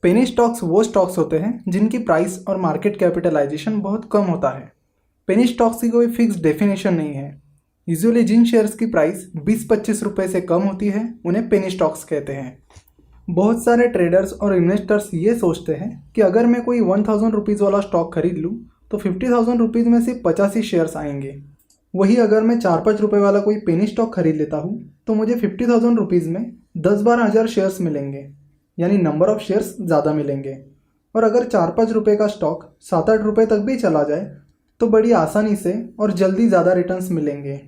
Penny stocks वो stocks होते हैं जिनकी प्राइस और मार्केट कैपिटलाइजेशन बहुत कम होता है। पेनी स्टॉक्स की कोई फिक्स डेफिनेशन नहीं है। यूजुअली जिन शेयर्स की प्राइस 20-25 रुपये से कम होती है उन्हें पेनी स्टॉक्स कहते हैं। बहुत सारे ट्रेडर्स और इन्वेस्टर्स ये सोचते हैं कि अगर मैं कोई 1000 रुपीज़ वाला स्टॉक खरीद लूँ तो 50,000 रुपीज़ में सिर्फ 85 शेयर्स आएंगे। वही अगर मैं 4-5 रुपये वाला कोई पेनी स्टॉक खरीद लेता हूँ तो मुझे 50,000 रुपीज़ में 10-12 हज़ार शेयर्स मिलेंगे, यानी नंबर ऑफ़ शेयर्स ज़्यादा मिलेंगे। और अगर 4-5 रुपये का स्टॉक 7-8 रुपये तक भी चला जाए तो बड़ी आसानी से और जल्दी ज़्यादा रिटर्न्स मिलेंगे।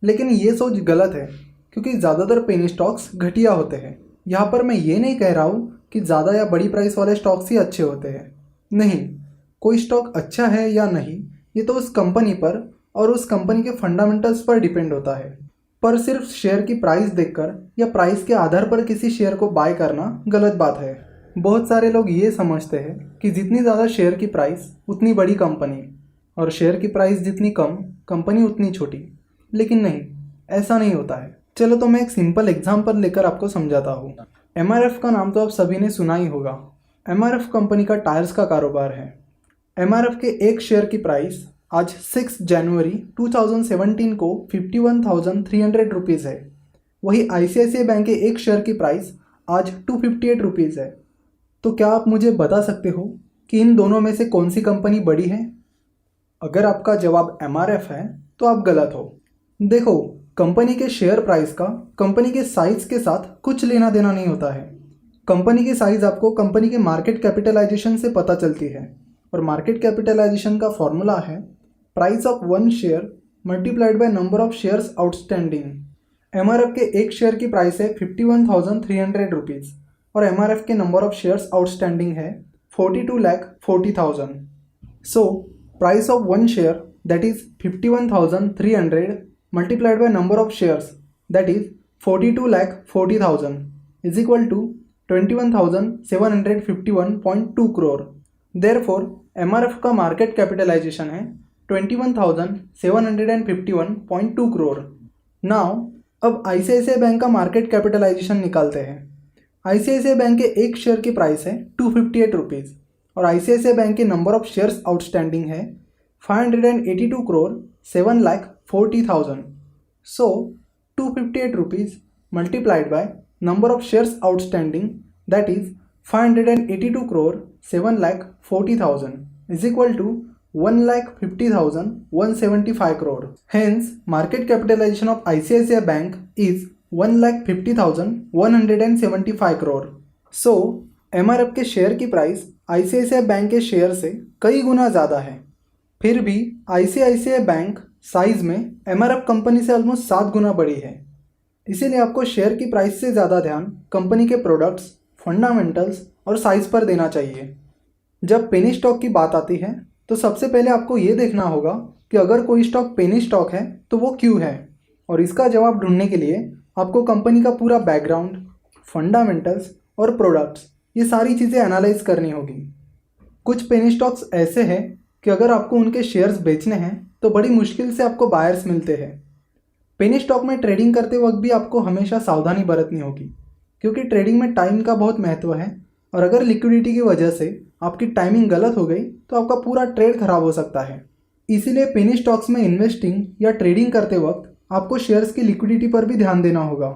लेकिन ये सोच गलत है, क्योंकि ज़्यादातर पेनी स्टॉक्स घटिया होते हैं। यहाँ पर मैं ये नहीं कह रहा हूँ कि ज़्यादा या बड़ी प्राइस वाले स्टॉक्स ही अच्छे होते हैं। नहीं, कोई स्टॉक अच्छा है या नहीं ये तो उस कंपनी पर और उस कंपनी के फंडामेंटल्स पर डिपेंड होता है। पर सिर्फ शेयर की प्राइस देखकर या प्राइस के आधार पर किसी शेयर को बाय करना गलत बात है। बहुत सारे लोग ये समझते हैं कि जितनी ज़्यादा शेयर की प्राइस उतनी बड़ी कंपनी, और शेयर की प्राइस जितनी कम कंपनी उतनी छोटी। लेकिन नहीं, ऐसा नहीं होता है। चलो तो मैं एक सिंपल एग्जाम्पल लेकर आपको समझाता हूँ। MRF का नाम तो आप सभी ने सुना ही होगा। MRF कंपनी का टायर्स का कारोबार है। MRF के एक शेयर की प्राइस आज 6 जनवरी 2017 को 51,300 रुपीज़ है। वही ICICI बैंक के एक शेयर की प्राइस आज 258 रुपीज़ है। तो क्या आप मुझे बता सकते हो कि इन दोनों में से कौन सी कंपनी बड़ी है? अगर आपका जवाब MRF है तो आप गलत हो। देखो, कंपनी के शेयर प्राइस का कंपनी के साइज के साथ कुछ लेना देना नहीं होता है। कंपनी की साइज आपको कंपनी के मार्केट कैपिटलाइजेशन से पता चलती है, और मार्केट कैपिटलाइजेशन का फॉर्मूला है price of one share multiplied by number of shares outstanding. MRF के एक शेयर की प्राइस है 51,300 रुपीज़ और MRF के नंबर ऑफ शेयर्स आउटस्टैंडिंग है 42,40,000। So price of one share that is 51,300 multiplied by number of shares that is 42,40,000 is equal to 21,751.2 crore. Therefore MRF का market capitalisation है 21,751.2 crore. Now अब ICICI bank का market capitalisation निकालते हैं। ICICI bank के एक share की price है 258 रुपीज़ और ICICI बैंक के नंबर ऑफ शेयर्स आउटस्टैंडिंग है 582 crore 7,40,000. So 258 rupees multiplied by number of shares outstanding, that is 582 crore 7,40,000 is equal to 1,50,175 crore. Hence market capitalization of ICICI Bank is 1,50,175 crore. So MRF के share की price ICICI bank के share से कई गुना ज़्यादा है। फिर भी ICICI bank size में MRF कंपनी से ऑलमोस्ट 7 गुना बड़ी है। इसीलिए आपको शेयर की प्राइस से ज़्यादा ध्यान कंपनी के प्रोडक्ट्स, फंडामेंटल्स और साइज़ पर देना चाहिए। जब पेनी स्टॉक की बात आती है तो सबसे पहले आपको ये देखना होगा कि अगर कोई स्टॉक पेनी स्टॉक है तो वो क्यों है, और इसका जवाब ढूंढने के लिए आपको कंपनी का पूरा बैकग्राउंड, फंडामेंटल्स और प्रोडक्ट्स, ये सारी चीज़ें एनालाइज करनी होगी। कुछ पेनी स्टॉक्स ऐसे हैं कि अगर आपको उनके शेयर्स बेचने हैं तो बड़ी मुश्किल से आपको बायर्स मिलते हैं। पेनी स्टॉक में ट्रेडिंग करते वक्त भी आपको हमेशा सावधानी बरतनी होगी, क्योंकि ट्रेडिंग में टाइम का बहुत महत्व है, और अगर लिक्विडिटी की वजह से आपकी टाइमिंग गलत हो गई तो आपका पूरा ट्रेड खराब हो सकता है। इसीलिए पेनी स्टॉक्स में इन्वेस्टिंग या ट्रेडिंग करते वक्त आपको शेयर्स की लिक्विडिटी पर भी ध्यान देना होगा।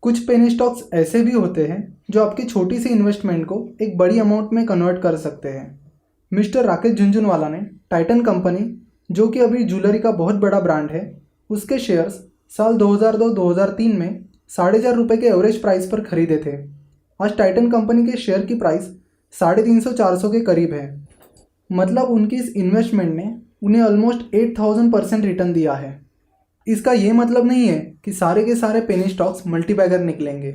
कुछ पेनी स्टॉक्स ऐसे भी होते हैं जो आपकी छोटी सी इन्वेस्टमेंट को एक बड़ी अमाउंट में कन्वर्ट कर सकते हैं। मिस्टर राकेश झुनझुनवाला ने टाइटन कंपनी, जो कि अभी ज्वेलरी का बहुत बड़ा ब्रांड है, उसके शेयर्स साल 2002-2003 में 4.5 रुपये के एवरेज प्राइस पर खरीदे थे। आज टाइटन कंपनी के शेयर की प्राइस 350-400 के करीब है। मतलब उनकी इस इन्वेस्टमेंट ने उन्हें ऑलमोस्ट 8,000% रिटर्न दिया है। इसका ये मतलब नहीं है कि सारे के सारे पेनी स्टॉक्स मल्टीबैगर निकलेंगे।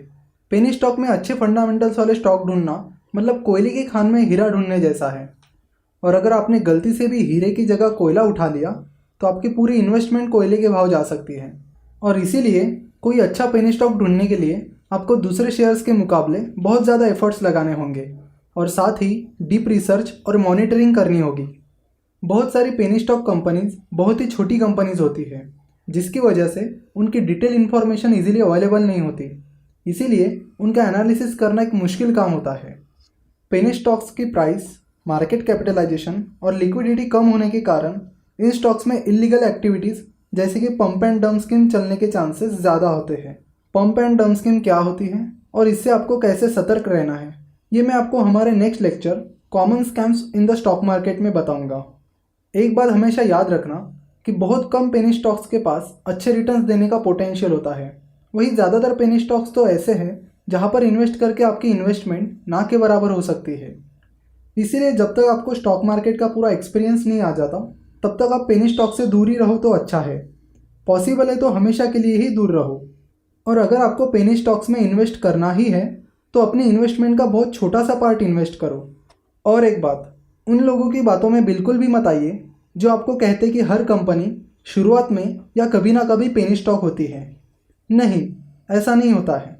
पेनी स्टॉक में अच्छे फंडामेंटल्स वाले स्टॉक ढूंढना मतलब कोयले की खान में हीरा ढूंढने जैसा है, और अगर आपने गलती से भी हीरे की जगह कोयला उठा लिया तो आपकी पूरी इन्वेस्टमेंट कोयले के भाव जा सकती है। और इसीलिए कोई अच्छा पेनी स्टॉक ढूंढने के लिए आपको दूसरे शेयर्स के मुकाबले बहुत ज़्यादा एफर्ट्स लगाने होंगे, और साथ ही डीप रिसर्च और मॉनिटरिंग करनी होगी। बहुत सारी पेनी स्टॉक कंपनीज बहुत ही छोटी कंपनीज होती है, जिसकी वजह से उनकी डिटेल इन्फॉर्मेशन इजीली अवेलेबल नहीं होती। इसीलिए उनका एनालिसिस करना एक मुश्किल काम होता है। पेनी स्टॉक्स की प्राइस, मार्केट कैपिटलाइजेशन और लिक्विडिटी कम होने के कारण इन स्टॉक्स में इलीगल एक्टिविटीज़ जैसे कि पंप एंड डंप स्कीम चलने के चांसेस ज़्यादा होते हैं। पंप एंड डंप स्कीम क्या होती है और इससे आपको कैसे सतर्क रहना है, ये मैं आपको हमारे next lecture common scams in the stock market में बताऊंगा। एक बात हमेशा याद रखना कि बहुत कम पेनी स्टॉक्स के पास अच्छे रिटर्न्स देने का पोटेंशियल होता है। वही ज़्यादातर पेनी स्टॉक्स तो ऐसे हैं जहां पर इन्वेस्ट करके आपकी इन्वेस्टमेंट ना के बराबर हो सकती है। इसीलिए जब तक आपको स्टॉक मार्केट का पूरा एक्सपीरियंस नहीं आ जाता तब तक आप पेनी स्टॉक से दूर ही रहो तो अच्छा है। पॉसिबल है तो हमेशा के लिए ही दूर रहो। और अगर आपको पेनी स्टॉक्स में इन्वेस्ट करना ही है तो अपनी इन्वेस्टमेंट का बहुत छोटा सा पार्ट इन्वेस्ट करो। और एक बात, उन लोगों की बातों में बिल्कुल भी मत आइए जो आपको कहते कि हर कंपनी शुरुआत में या कभी ना कभी पेनी स्टॉक होती है। नहीं, ऐसा नहीं होता है।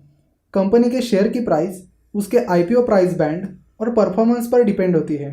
कंपनी के शेयर की प्राइस उसके आईपीओ प्राइस बैंड और परफॉर्मेंस पर डिपेंड होती है।